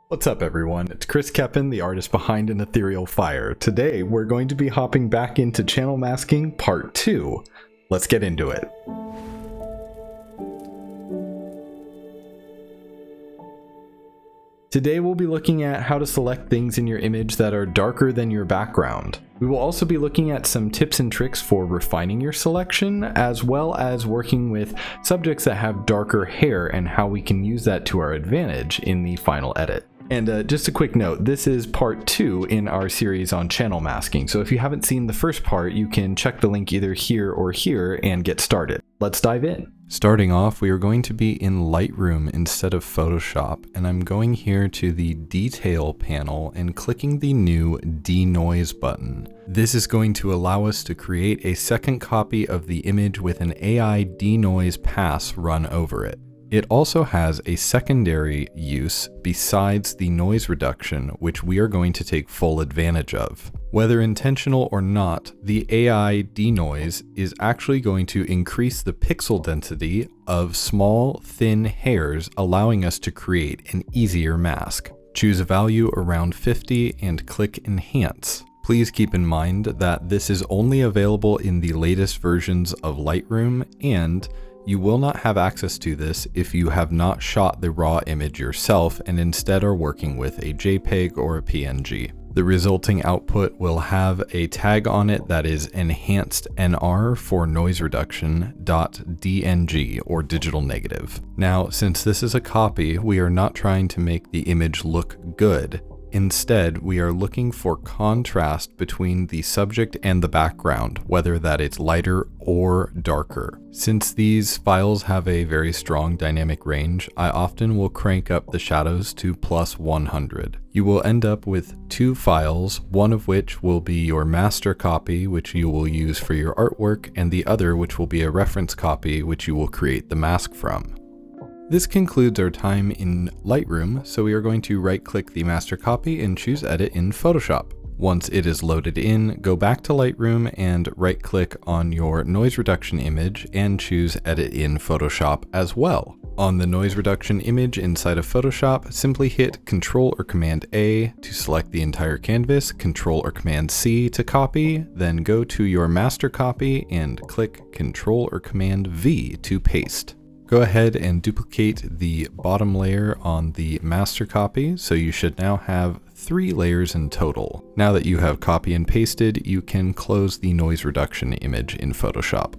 What's up everyone, it's Chris Keppen, the artist behind An Ethereal Fire. Today we're going to be hopping back into channel masking part 2. Let's get into it. Today we'll be looking at how to select things in your image that are darker than your background. We will also be looking at some tips and tricks for refining your selection, as well as working with subjects that have darker hair and how we can use that to our advantage in the final edit. And just a quick note, this is part 2 in our series on channel masking, so if you haven't seen the first part, you can check the link either here or here and get started. Let's dive in. Starting off, we are going to be in Lightroom instead of Photoshop, and I'm going here to the Detail panel and clicking the new Denoise button. This is going to allow us to create a second copy of the image with an Ai Denoise pass run over it. It also has a secondary use besides the noise reduction, which we are going to take full advantage of. Whether intentional or not, the Ai Denoise is actually going to increase the pixel density of small, thin hairs, allowing us to create an easier mask. Choose a value around 50 and click Enhance. Please keep in mind that this is only available in the latest versions of Lightroom, and you will not have access to this if you have not shot the raw image yourself and instead are working with a JPEG or a PNG. The resulting output will have a tag on it that is enhanced NR for noise reduction .dng or digital negative. Now, since this is a copy, we are not trying to make the image look good. Instead, we are looking for contrast between the subject and the background, whether that it's lighter or darker. Since these files have a very strong dynamic range, I often will crank up the shadows to +100. You will end up with 2 files, one of which will be your master copy, which you will use for your artwork, and the other which will be a reference copy, which you will create the mask from. This concludes our time in Lightroom, so we are going to right-click the master copy and choose Edit in Photoshop. Once it is loaded in, go back to Lightroom and right-click on your noise reduction image and choose Edit in Photoshop as well. On the noise reduction image inside of Photoshop, simply hit Ctrl or Command A to select the entire canvas, Ctrl or Command C to copy, then go to your master copy and click Ctrl or Command V to paste. Go ahead and duplicate the bottom layer on the master copy, so you should now have 3 layers in total. Now that you have copy and pasted, you can close the noise reduction image in Photoshop.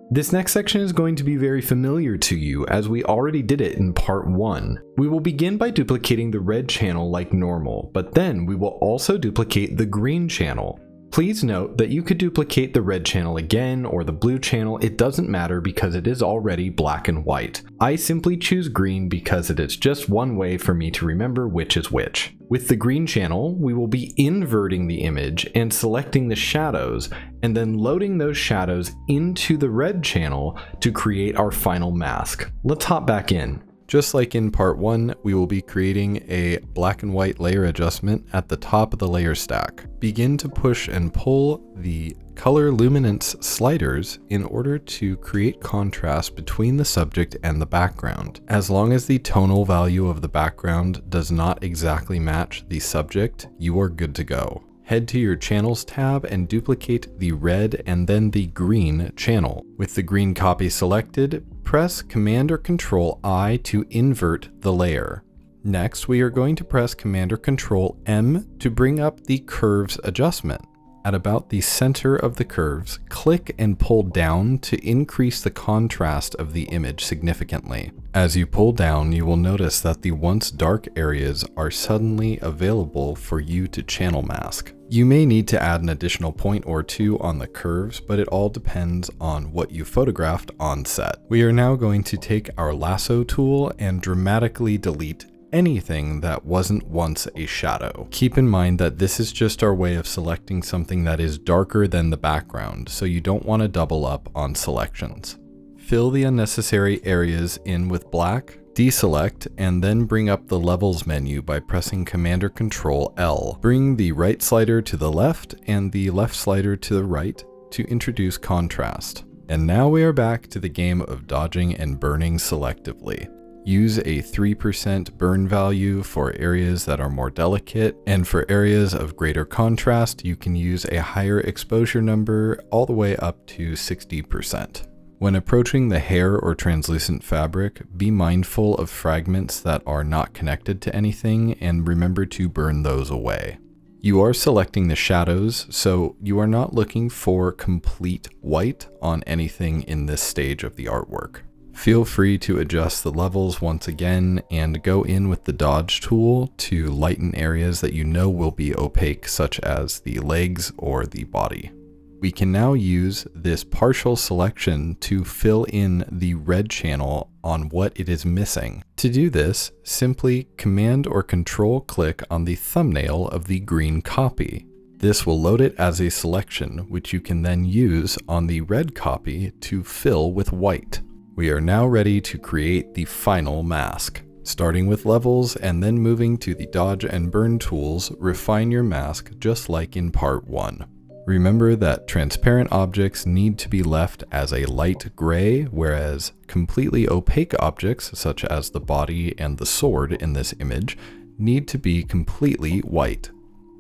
This next section is going to be very familiar to you, as we already did it in part 1. We will begin by duplicating the red channel like normal, but then we will also duplicate the green channel. Please note that you could duplicate the red channel again or the blue channel, it doesn't matter because it is already black and white. I simply choose green because it is just one way for me to remember which is which. With the green channel, we will be inverting the image and selecting the shadows, and then loading those shadows into the red channel to create our final mask. Let's hop back in. Just like in part 1, we will be creating a black and white layer adjustment at the top of the layer stack. Begin to push and pull the color luminance sliders in order to create contrast between the subject and the background. As long as the tonal value of the background does not exactly match the subject, you are good to go. Head to your Channels tab and duplicate the red and then the green channel. With the green copy selected, press Command or Control I to invert the layer. Next, we are going to press Command or Control M to bring up the curves adjustment. At about the center of the curves, click and pull down to increase the contrast of the image significantly. As you pull down, you will notice that the once dark areas are suddenly available for you to channel mask. You may need to add an additional point or 2 on the curves, but it all depends on what you photographed on set. We are now going to take our lasso tool and dramatically delete anything that wasn't once a shadow. Keep in mind that this is just our way of selecting something that is darker than the background, so you don't want to double up on selections. Fill the unnecessary areas in with black, deselect, and then bring up the levels menu by pressing Command or Control L. Bring the right slider to the left and the left slider to the right to introduce contrast. And now we are back to the game of dodging and burning selectively. Use a 3% burn value for areas that are more delicate, and for areas of greater contrast, you can use a higher exposure number all the way up to 60%. When approaching the hair or translucent fabric, be mindful of fragments that are not connected to anything and remember to burn those away. You are selecting the shadows, so you are not looking for complete white on anything in this stage of the artwork. Feel free to adjust the levels once again and go in with the dodge tool to lighten areas that you know will be opaque, such as the legs or the body. We can now use this partial selection to fill in the red channel on what it is missing. To do this, simply Command or Control click on the thumbnail of the green copy. This will load it as a selection, which you can then use on the red copy to fill with white. We are now ready to create the final mask. Starting with levels and then moving to the dodge and burn tools, refine your mask just like in part 1. Remember that transparent objects need to be left as a light gray, whereas completely opaque objects, such as the body and the sword in this image, need to be completely white.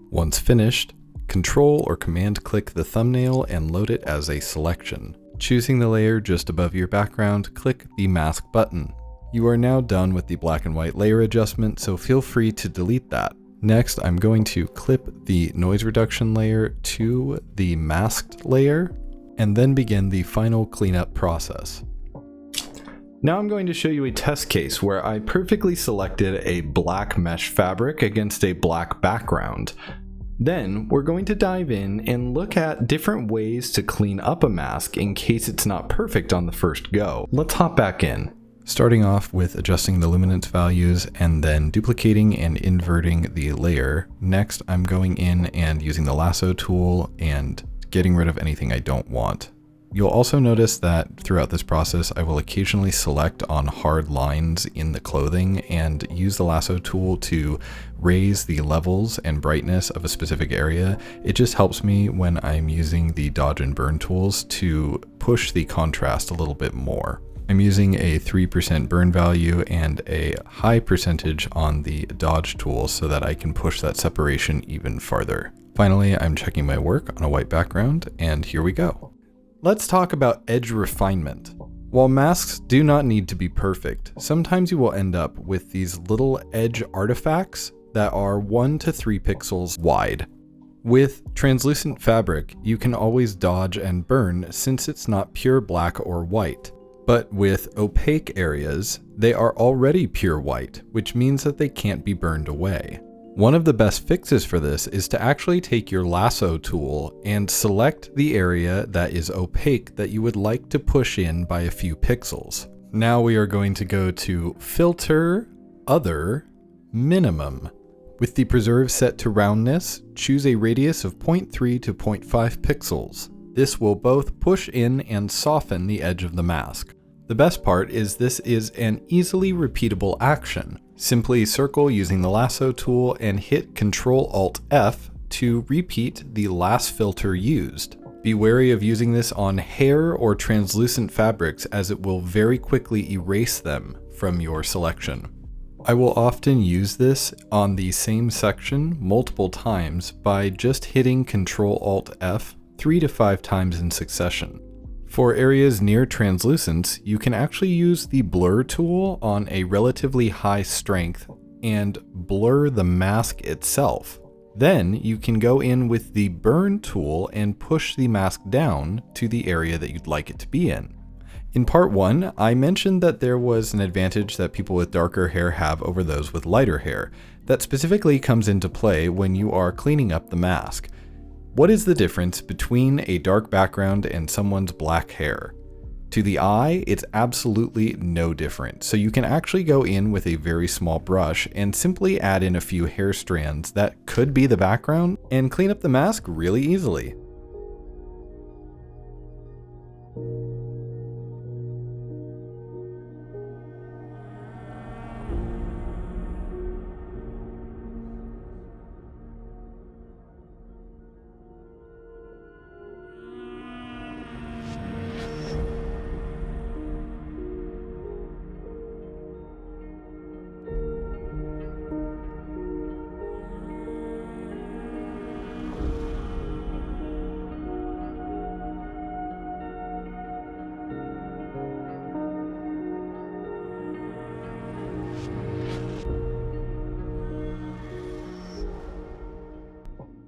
Once finished, Control or Command click the thumbnail and load it as a selection. Choosing the layer just above your background, click the mask button. You are now done with the black and white layer adjustment, so feel free to delete that. Next, I'm going to clip the noise reduction layer to the masked layer, and then begin the final cleanup process. Now I'm going to show you a test case where I perfectly selected a black mesh fabric against a black background. Then we're going to dive in and look at different ways to clean up a mask in case it's not perfect on the first go. Let's hop back in. Starting off with adjusting the luminance values and then duplicating and inverting the layer. Next, I'm going in and using the lasso tool and getting rid of anything I don't want. You'll also notice that throughout this process, I will occasionally select on hard lines in the clothing and use the lasso tool to raise the levels and brightness of a specific area. It just helps me when I'm using the dodge and burn tools to push the contrast a little bit more. I'm using a 3% burn value and a high percentage on the dodge tool so that I can push that separation even farther. Finally, I'm checking my work on a white background, and here we go. Let's talk about edge refinement. While masks do not need to be perfect, sometimes you will end up with these little edge artifacts that are 1 to 3 pixels wide. With translucent fabric, you can always dodge and burn since it's not pure black or white. But with opaque areas, they are already pure white, which means that they can't be burned away. One of the best fixes for this is to actually take your lasso tool and select the area that is opaque that you would like to push in by a few pixels. Now we are going to go to Filter, Other, Minimum. With the preserve set to roundness, choose a radius of 0.3 to 0.5 pixels. This will both push in and soften the edge of the mask. The best part is this is an easily repeatable action. Simply circle using the lasso tool and hit Ctrl-Alt-F to repeat the last filter used. Be wary of using this on hair or translucent fabrics as it will very quickly erase them from your selection. I will often use this on the same section multiple times by just hitting Ctrl-Alt-F 3 to 5 times in succession. For areas near translucence, you can actually use the blur tool on a relatively high strength and blur the mask itself. Then you can go in with the burn tool and push the mask down to the area that you'd like it to be in. In part 1, I mentioned that there was an advantage that people with darker hair have over those with lighter hair that specifically comes into play when you are cleaning up the mask. What is the difference between a dark background and someone's black hair? To the eye, it's absolutely no different, so you can actually go in with a very small brush and simply add in a few hair strands that could be the background and clean up the mask really easily.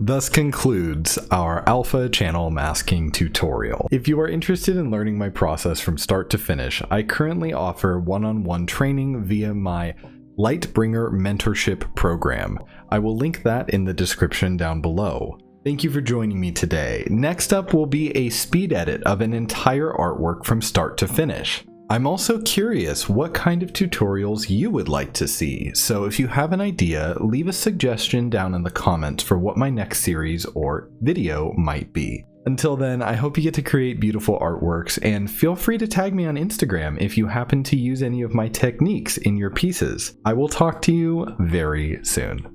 Thus concludes our alpha channel masking tutorial. If you are interested in learning my process from start to finish, I currently offer one-on-one training via my Lightbringer Mentorship program. I will link that in the description down below. Thank you for joining me today. Next up will be a speed edit of an entire artwork from start to finish. I'm also curious what kind of tutorials you would like to see, so if you have an idea, leave a suggestion down in the comments for what my next series or video might be. Until then, I hope you get to create beautiful artworks, and feel free to tag me on Instagram if you happen to use any of my techniques in your pieces. I will talk to you very soon.